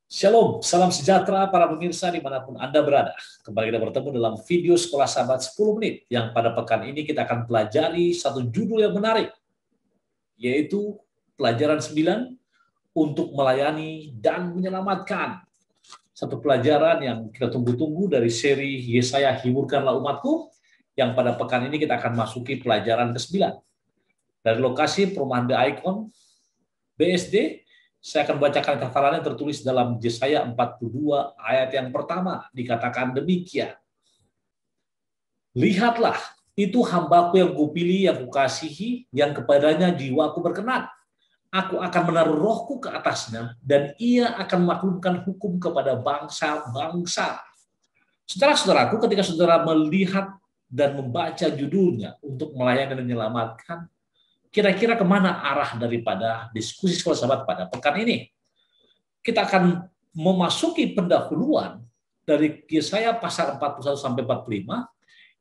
Shalom, salam sejahtera para pemirsa dimanapun Anda berada. Kembali kita bertemu dalam video Sekolah Sahabat 10 menit, yang pada pekan ini kita akan pelajari satu judul yang menarik, yaitu pelajaran 9 untuk melayani dan menyelamatkan. Satu pelajaran yang kita tunggu-tunggu dari seri Yesaya Hiburkanlah Umatku, yang pada pekan ini kita akan masuki pelajaran ke-9. Dari lokasi perumahan The Icon, BSD, saya akan bacakan hafalan yang tertulis dalam Yesaya 42 ayat yang pertama. Dikatakan demikian. Lihatlah, itu hambaku yang kupilih, yang kukasihi, yang kepadanya jiwaku berkenan. Aku akan menaruh rohku ke atasnya, dan ia akan memaklumkan hukum kepada bangsa-bangsa. Saudara-saudaraku, ketika saudara melihat dan membaca judulnya untuk melayani dan menyelamatkan, kira-kira kemana arah daripada diskusi Sekolah Sahabat pada pekan ini? Kita akan memasuki pendahuluan dari Yesaya pasal 41 sampai 45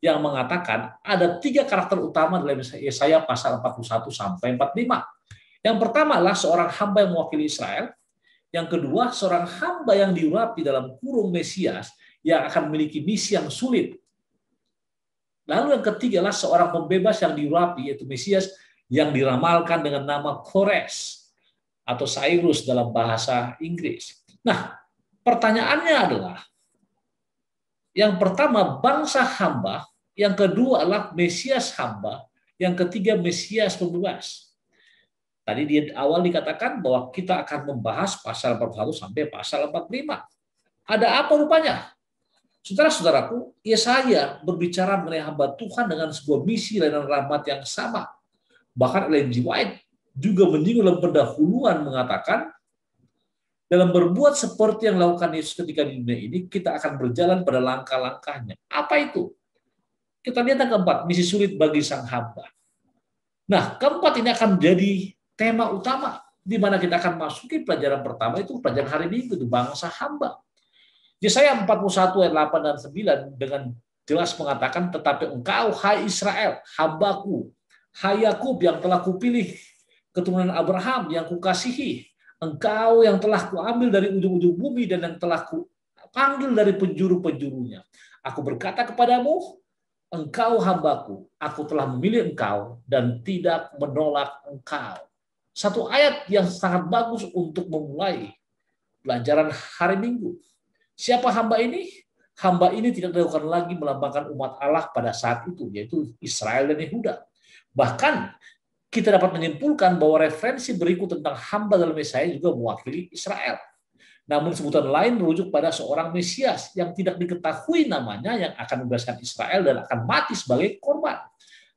yang mengatakan ada 3 karakter utama dalam Yesaya pasal 41 sampai 45. Yang pertama adalah seorang hamba yang mewakili Israel. Yang kedua, seorang hamba yang diurapi dalam kurung Mesias yang akan memiliki misi yang sulit. Lalu yang ketiga adalah seorang pembebas yang diurapi, yaitu Mesias, yang diramalkan dengan nama Kores atau Cyrus dalam bahasa Inggris. Nah, pertanyaannya adalah, yang pertama bangsa hamba, yang kedua adalah Mesias hamba, yang ketiga Mesias pembebas. Tadi di awal dikatakan bahwa kita akan membahas pasal 41 sampai pasal 45. Ada apa rupanya? Saudara-saudaraku, Yesaya berbicara mengenai hamba Tuhan dengan sebuah misi dan rahmat yang sama. Bahkan Ellen G. White juga menyinggung dalam pendahuluan mengatakan, dalam berbuat seperti yang dilakukan Yesus ketika di dunia ini, kita akan berjalan pada langkah-langkahnya. Apa itu? Kita lihat yang keempat, misi sulit bagi sang hamba. Nah, keempat ini akan menjadi tema utama, di mana kita akan masuki pelajaran pertama, itu pelajaran hari Minggu, itu bangsa hamba. Yesaya 41 ayat 8 dan 9 dengan jelas mengatakan, tetapi engkau, hai Israel, hambaku, hai Yakub yang telah kupilih, keturunan Abraham yang kukasihi, engkau yang telah kuambil dari ujung-ujung bumi dan yang telah kupanggil dari penjuru-penjurunya. Aku berkata kepadamu, engkau hambaku, aku telah memilih engkau dan tidak menolak engkau. Satu ayat yang sangat bagus untuk memulai pelajaran hari Minggu. Siapa hamba ini? Hamba ini tidak dilakukan lagi melambangkan umat Allah pada saat itu, yaitu Israel dan Yehuda. Bahkan kita dapat menyimpulkan bahwa referensi berikut tentang hamba dalam Yesaya juga mewakili Israel. Namun sebutan lain merujuk pada seorang Mesias yang tidak diketahui namanya, yang akan membebaskan Israel dan akan mati sebagai korban.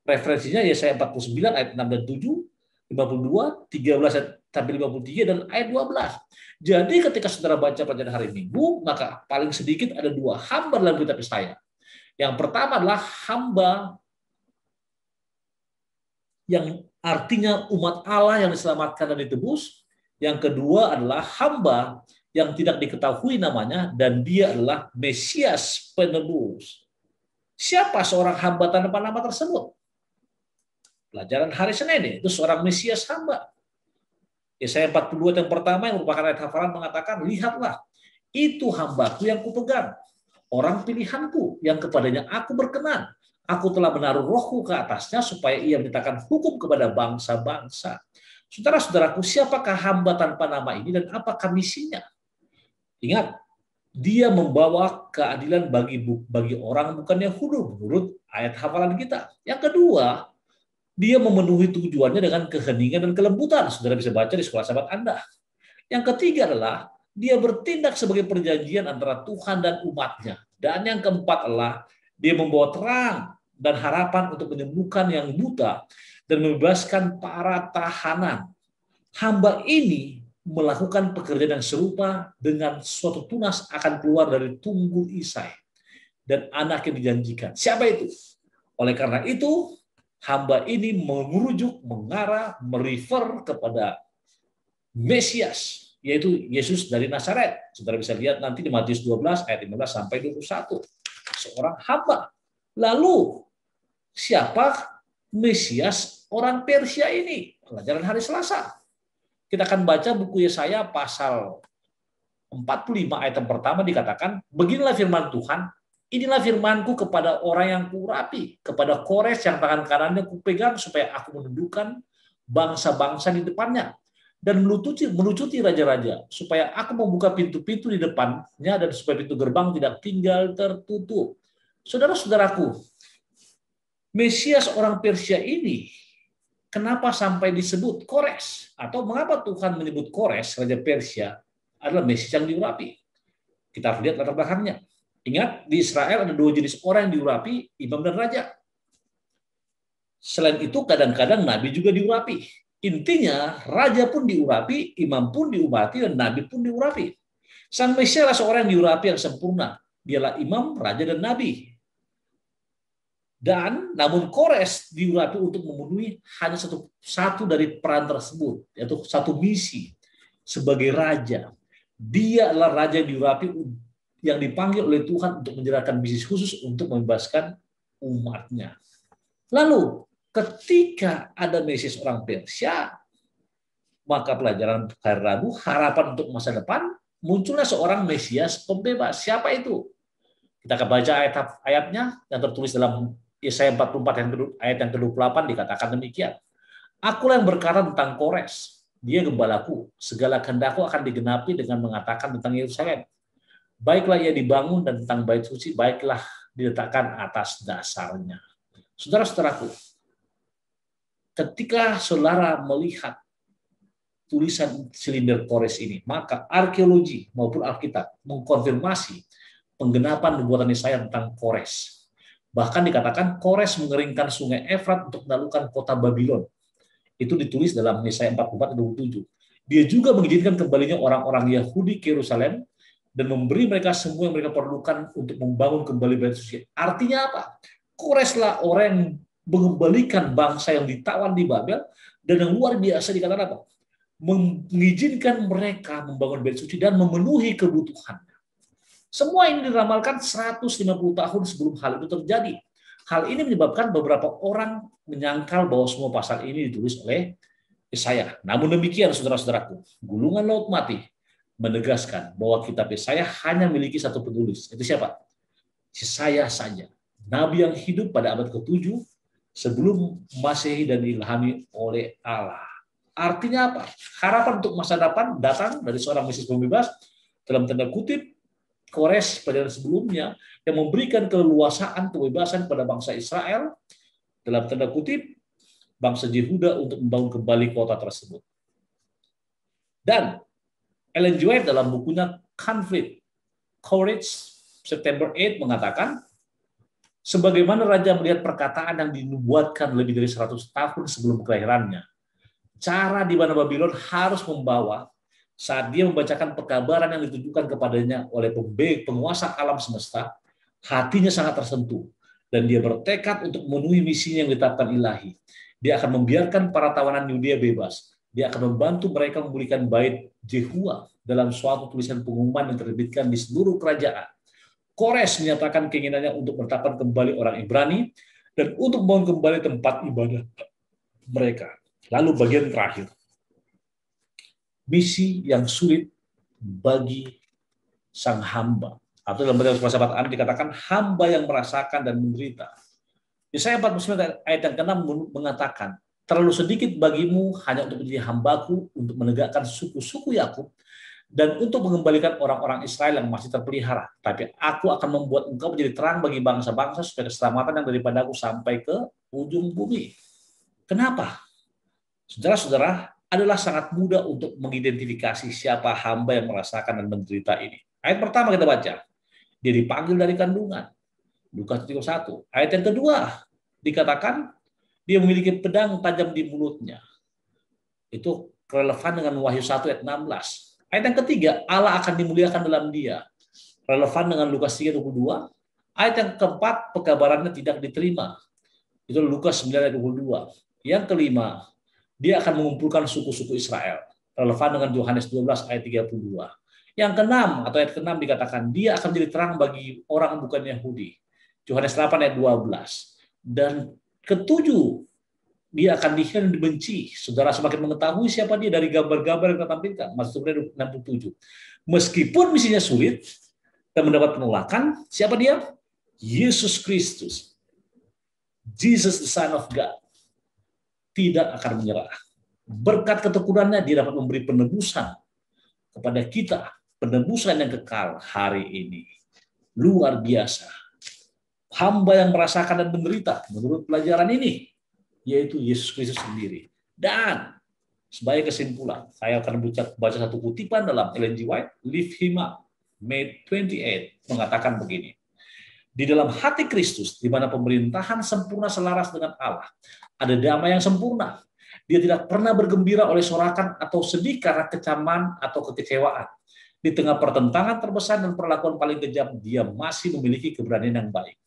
Referensinya Yesaya 49 ayat 6 dan 7, 52, 13 sampai 53 dan ayat 12. Jadi ketika saudara baca pelajaran hari Minggu, maka paling sedikit ada 2 hamba dalam kitab Yesaya. Yang pertama adalah hamba yang artinya umat Allah yang diselamatkan dan ditebus. Yang kedua adalah hamba yang tidak diketahui namanya, dan dia adalah Mesias penebus. Siapa seorang hamba tanpa nama tersebut? Pelajaran hari Senin itu seorang Mesias hamba. Yesaya 42 yang pertama yang merupakan ayat hafalan mengatakan, lihatlah, itu hambaku yang kupegang, orang pilihanku yang kepadanya aku berkenan. Aku telah menaruh rohku ke atasnya supaya ia menegakkan hukum kepada bangsa-bangsa. Saudara-saudaraku, siapakah hamba tanpa nama ini dan apakah misinya? Ingat, dia membawa keadilan bagi orang bukan Yahudi menurut ayat hafalan kita. Yang kedua, dia memenuhi tujuannya dengan keheningan dan kelembutan. Saudara bisa baca di sekolah sahabat Anda. Yang ketiga adalah dia bertindak sebagai perjanjian antara Tuhan dan umatnya. Dan yang keempat adalah dia membawa terang dan harapan untuk menyembuhkan yang buta dan membebaskan para tahanan. Hamba ini melakukan pekerjaan yang serupa dengan suatu tunas akan keluar dari tunggul Isai dan anak yang dijanjikan. Siapa itu? Oleh karena itu, hamba ini merujuk, mengarah, merefer kepada Mesias, yaitu Yesus dari Nazaret. Saudara bisa lihat nanti di Matius 12 ayat 15 sampai 21. Seorang hamba. Lalu siapa Mesias orang Persia ini? Pelajaran hari Selasa. Kita akan baca buku Yesaya pasal 45 ayat yang pertama dikatakan, beginilah firman Tuhan, inilah firmanku kepada orang yang kuurapi, kepada Kores yang tangan kanannya kupegang, supaya aku menundukkan bangsa-bangsa di depannya, dan melucuti raja-raja, supaya aku membuka pintu-pintu di depannya, dan supaya pintu gerbang tidak tinggal tertutup. Saudara-saudaraku, Mesias orang Persia ini, kenapa sampai disebut Kores? Atau mengapa Tuhan menyebut Kores, Raja Persia, adalah Mesias yang diurapi? Kita harus lihat latar belakangnya. Ingat, di Israel ada dua jenis orang yang diurapi, imam dan raja. Selain itu, kadang-kadang nabi juga diurapi. Intinya, raja pun diurapi, imam pun diurapi, dan nabi pun diurapi. Sang Mesias adalah seorang yang diurapi yang sempurna. Dialah imam, raja, dan nabi. Dan namun Kores diurapi untuk memenuhi hanya satu dari peran tersebut, yaitu satu misi sebagai raja. Dia adalah raja yang diurapi, yang dipanggil oleh Tuhan untuk menjalankan misi khusus untuk membebaskan umatnya. Lalu ketika ada Mesias orang Persia, maka pelajaran hari Rabu, harapan untuk masa depan, munculnya seorang Mesias pembebas. Siapa itu? Kita akan baca ayat-ayatnya yang tertulis dalam Yesaya 44 ayat yang ke-28, dikatakan demikian. Akulah yang berkata tentang Kores, dia gembalaku, segala kehendakku akan digenapi dengan mengatakan tentang Yerusalem. Baiklah ia dibangun, dan tentang bait suci baiklah diletakkan atas dasarnya. Saudara-saudaraku, ketika saudara melihat tulisan silinder Kores ini, maka arkeologi maupun Alkitab mengkonfirmasi penggenapan nubuatan Yesaya tentang Kores. Bahkan dikatakan Kores mengeringkan sungai Efrat untuk menaklukkan kota Babylon. Itu ditulis dalam Yesaya 44:27. Dia juga mengizinkan kembalinya orang-orang Yahudi ke Yerusalem dan memberi mereka semua yang mereka perlukan untuk membangun kembali bait suci. Artinya apa? Koreslah orang yang mengembalikan bangsa yang ditawan di Babel, dan yang luar biasa dikatakan apa? Mengizinkan mereka membangun bait suci dan memenuhi kebutuhan. Semua ini diramalkan 150 tahun sebelum hal itu terjadi. Hal ini menyebabkan beberapa orang menyangkal bahwa semua pasal ini ditulis oleh Yesaya. Namun demikian, saudara-saudaraku, gulungan Laut Mati menegaskan bahwa kitab Yesaya hanya memiliki satu penulis. Itu siapa? Yesaya saja. Nabi yang hidup pada abad ke-7 sebelum Masehi dan diilhami oleh Allah. Artinya apa? Harapan untuk masa depan datang dari seorang Mesias pembebas, dalam tanda kutip, Kores pada sebelumnya, yang memberikan keleluasaan kebebasan pada bangsa Israel, dalam tanda kutip, bangsa Yehuda untuk membangun kembali kota tersebut. Dan Ellen G. White dalam bukunya Conflict, Courage, September 8 mengatakan, sebagaimana raja melihat perkataan yang dinubuatkan lebih dari 100 tahun sebelum kelahirannya, cara di mana Babylon harus membawa saat dia membacakan pekabaran yang ditujukan kepadanya oleh penguasa alam semesta, hatinya sangat tersentuh, dan dia bertekad untuk memenuhi misinya yang ditetapkan ilahi. Dia akan membiarkan para tawanan Yudea bebas. Dia akan membantu mereka memulihkan bait Jehua dalam suatu tulisan pengumuman yang terbitkan di seluruh kerajaan. Kores menyatakan keinginannya untuk menetapkan kembali orang Ibrani dan untuk membangun kembali tempat ibadah mereka. Lalu bagian terakhir, misi yang sulit bagi sang hamba. Atau dalam bahasa persahabatan dikatakan hamba yang merasakan dan menderita. Yesaya 49 ayat yang ke-6 mengatakan, terlalu sedikit bagimu hanya untuk menjadi hambaku, untuk menegakkan suku-suku Yakub, dan untuk mengembalikan orang-orang Israel yang masih terpelihara. Tapi aku akan membuat engkau menjadi terang bagi bangsa-bangsa, supaya keselamatan yang daripadaku sampai ke ujung bumi. Kenapa? Saudara-saudara, adalah sangat mudah untuk mengidentifikasi siapa hamba yang merasakan dan menderita ini. Ayat pertama kita baca, dia dipanggil dari kandungan. Lukas 31. Ayat yang kedua, dikatakan dia memiliki pedang tajam di mulutnya. Itu relevan dengan Wahyu 1 ayat 16. Ayat yang ketiga, Allah akan dimuliakan dalam dia. Relevan dengan Lukas 3:22. Ayat yang keempat, pekabarannya tidak diterima. Itu Lukas 9 ayat 22. Yang kelima, dia akan mengumpulkan suku-suku Israel. Relevan dengan Yohanes 12 ayat 32. Yang keenam, atau ayat ke-6 dikatakan, dia akan jadi terang bagi orang bukan Yahudi. Yohanes 8 ayat 12. Dan ketujuh, dia akan dihina dan dibenci. Saudara semakin mengetahui siapa dia dari gambar-gambar yang kita tampilkan. Mazmur 67. Meskipun misinya sulit dan mendapat penolakan, siapa dia? Yesus Kristus. Jesus the Son of God. Tidak akan menyerah. Berkat ketekunan dia dapat memberi penebusan kepada kita. Penebusan yang kekal hari ini. Luar biasa. Hamba yang merasakan dan menderita menurut pelajaran ini, yaitu Yesus Kristus sendiri. Dan sebagai kesimpulan, saya akan baca satu kutipan dalam Ellen G. White, Lift Him Up, May 28, mengatakan begini. Di dalam hati Kristus, di mana pemerintahan sempurna selaras dengan Allah, ada damai yang sempurna. Dia tidak pernah bergembira oleh sorakan atau sedih karena kecaman atau kekecewaan. Di tengah pertentangan terbesar dan perlakuan paling kejam, dia masih memiliki keberanian yang baik.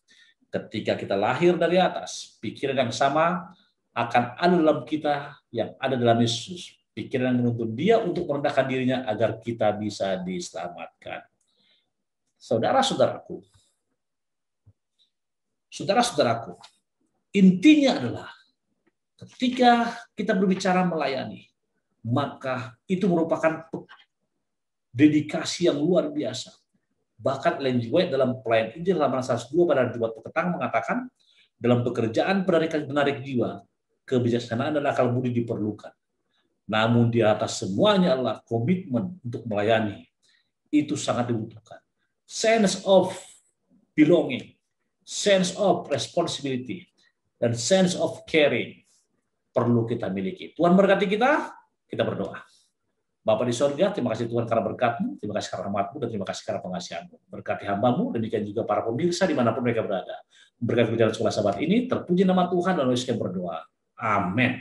Ketika kita lahir dari atas, pikiran yang sama akan ada dalam kita yang ada dalam Yesus. Pikiran yang menuntun dia untuk merendahkan dirinya agar kita bisa diselamatkan. Saudara-saudaraku, intinya adalah ketika kita berbicara melayani, maka itu merupakan dedikasi yang luar biasa. Bahkan Ellen G. White dalam Pelayan Injil halaman 102 pada Jumat petang mengatakan, dalam pekerjaan penarik jiwa, kebijaksanaan dan akal budi diperlukan. Namun di atas semuanya adalah komitmen untuk melayani. Itu sangat dibutuhkan. Sense of belonging, sense of responsibility, dan sense of caring perlu kita miliki. Tuhan berkati kita berdoa. Bapa di sorga, terima kasih Tuhan karena berkat-Mu, terima kasih karena rahmat-Mu, dan terima kasih karena pengasihan-Mu. Berkati hamba-Mu, demikian juga para pemirsa dimanapun mereka berada. Berkat berjalan sekolah sahabat ini, terpuji nama Tuhan dan Yesus yang berdoa. Amin.